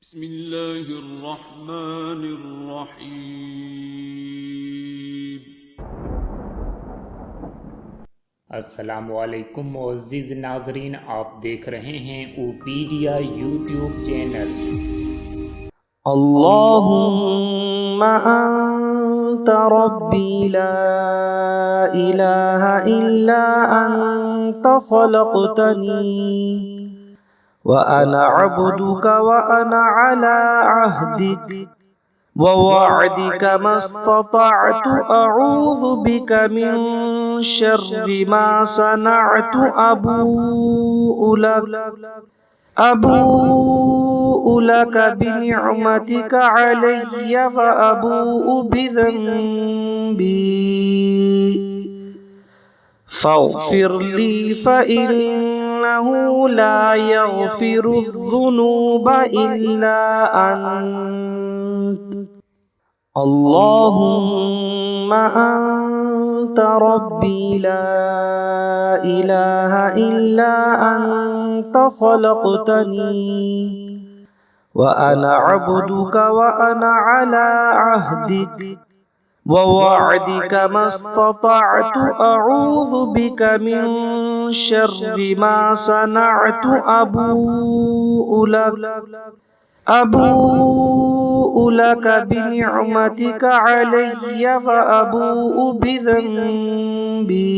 بسم الله الرحمن الرحيم। अस्सलामुअलैकुम मुअज़्ज़िज़ नाज़रीन, आप देख रहे हैं ओपीडिया यूट्यूब चैनल। अल्लाहुम्मा अन्ता रब्बी ला इलाहा इल्ला अन्ता खलक़तनी व अना अब्दुका व अना अला अहदिक व वअदिका मस्ततअतु अऊज़ु बिका मिन शर्रि मा सनअतु अबूउ लक बिनिअमतिका अलय्या व अबूउ बिज़न्बी फ़ग़फ़िर ली फ़इन्नहु ला यग़फ़िरुज़्ज़ुनूब इल्ला अन्त। अल्लाहुम्मा अन्ता रब्बी ला इलाहा इल्ला अन्ता खलक़तनी व अना अब्दुका व अना अला अहदिक व वअदिका मस्ततअतु अऊज़ु बिका मिन शर्रि मा सनअतु अबूउ लक बिनिअमतिका अलय्या व अबूउ बिज़न्बी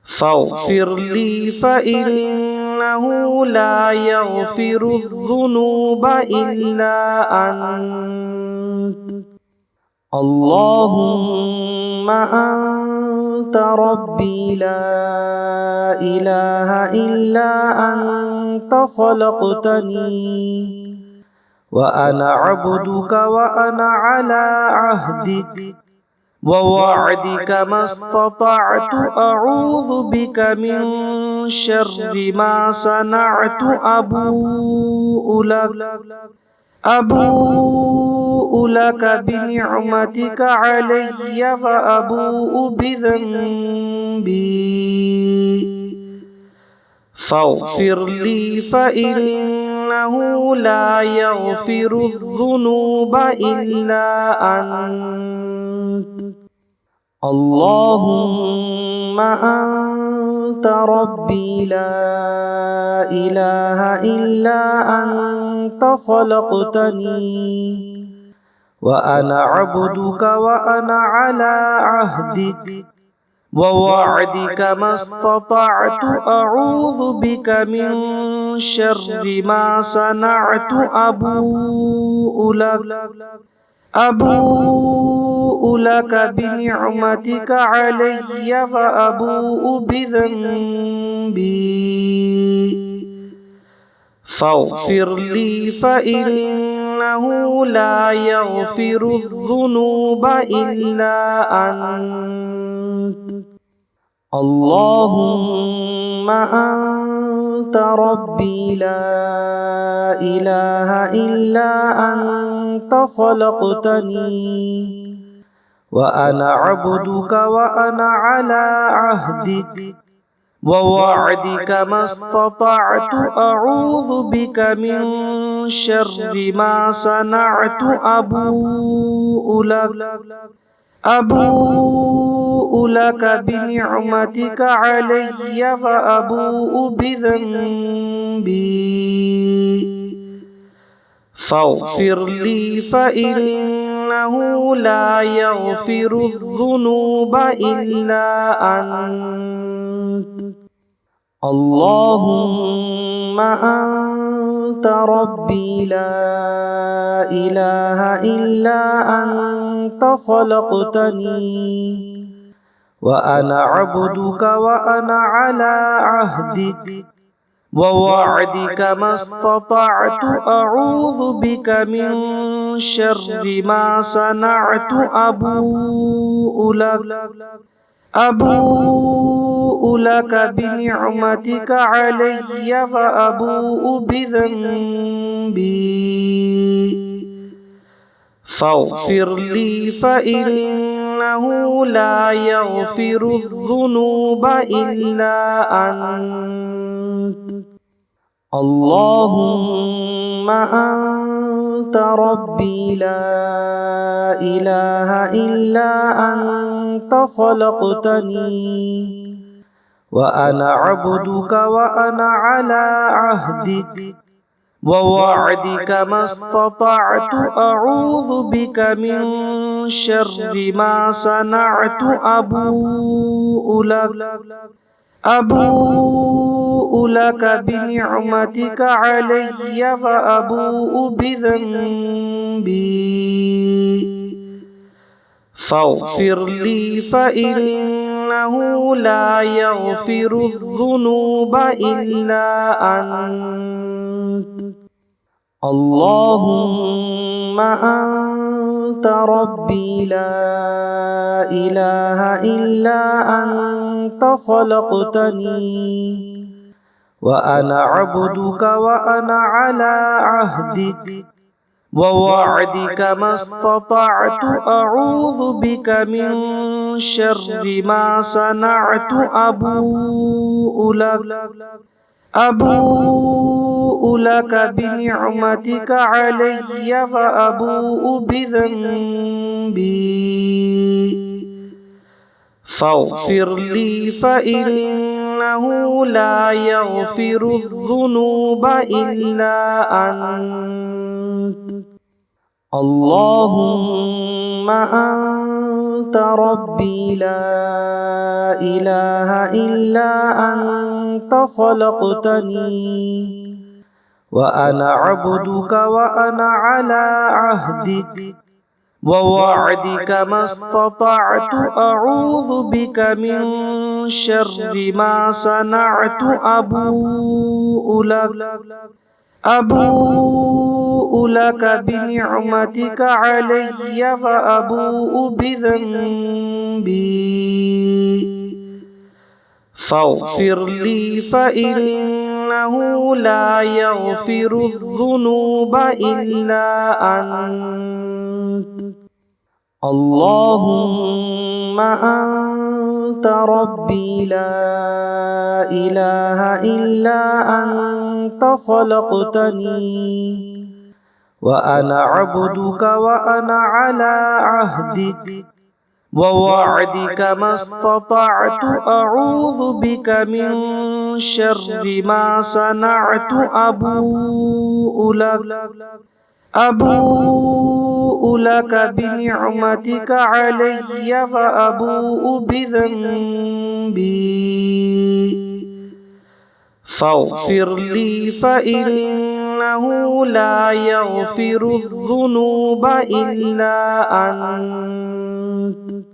फ़ग़फ़िर ली फ़इन्नहु ला यग़फ़िरुज़्ज़ुनूब इल्ला अन्त। अल्लाहुम्मा अन्ता रब्बी ला इलाहा इल्ला अन्ता खलक़तनी व अना अब्दुका व अना अला अहदिक व वअदिका मस्ततअतु अऊज़ु बिका मिन शर्रि मा सनअतु अबूउ लक बिनिअमतिका अलय्या व अबूउ बिज़न्बी फ़ग़फ़िर ली फ़इन्नहु ला यग़फ़िरुज़्ज़ुनूब इल्ला अन्त। अल्लाहुम्मा अन्ता रब्बी ला इलाहा इल्ला अन्ता खलक़तनी व अना अब्दुका व अना अला अहदिक व वअदिका मस्ततअतु अऊज़ु बिका मिन शर्रि मा सनअतु अबूउ लक बिनिअमतिका अलय्या व अबूउ बिज़न्बी फ़ग़फ़िर ली फ़इन्नहु ला यग़फ़िरुज़्ज़ुनूब इल्ला अन्त। अल्लाहुम्मा अन्ता रब्बी ला इलाहा इल्ला अन्ता खलक़तनी व अना अब्दुका व अना अला अहदिक व वअदिका मस्ततअतु अऊज़ु बिका मिन शर्रि मा सनअतु अबूउ लक बिनिअमतिका अलय्या व अबूउ बिज़न्बी फ़ग़फ़िर ली फ़इन्नहु ला यग़फ़िरुज़्ज़ुनूब इल्ला अन्त। अल्लाहुम्मा अन्ता रब्बी ला इलाहा इल्ला अन्ता खलक़तनी व अना अब्दुका व अना अला अहदिक व वअदिका मस्ततअतु अऊज़ु बिका मिन शर्रि मा सनअतु अबूउ लक बिनिअमतिका अलय्या व अबूउ बिज़न्बी फ़ग़फ़िर ली फ़इन्नहु ला यग़फ़िरुज़्ज़ुनूब इल्ला अन्त। اللهم أنت ربي لا إله إلا أنت خلقتني وأنا عبدك وأنا على عهدك ووعدك ما استطعت أعوذ بك من شر ما صنعت أبوء لك بنعمتك علي وأبوء بذنبي فاغفر لي فإنه لا يغفر الذنوب إلا أنت اللهم أنت ربي لا إله إلا أنت خلقتني وأنا عبدك وأنا على عهدك ووعدك ما استطعت أعوذ بك من شر ما صنعت أبوء لك بنعمتك علي وأبوء بذنبي فاغفر لي فإنه لا يغفر الذنوب إلا أنت اللهم أنت ربي لا إله إلا أنت خلقتني وأنا عبدك وأنا على عهدك ووعدك ما استطعت أعوذ بك من شر ما صنعت أبوء لك بنعمتك علي وأبوء بذنبي فاغفر لي فإنه لا يغفر الذنوب إلا أنت اللهم أنت ربي لا إله إلا أنت خلقتني وأنا عبدك وأنا على عهدك ووعدك ما استطعت أعوذ بك من شر ما صنعت أبوء لك بنعمتك علي وأبوء بذنبي فاغفر لي فإنه لا يغفر الذنوب إلا أنت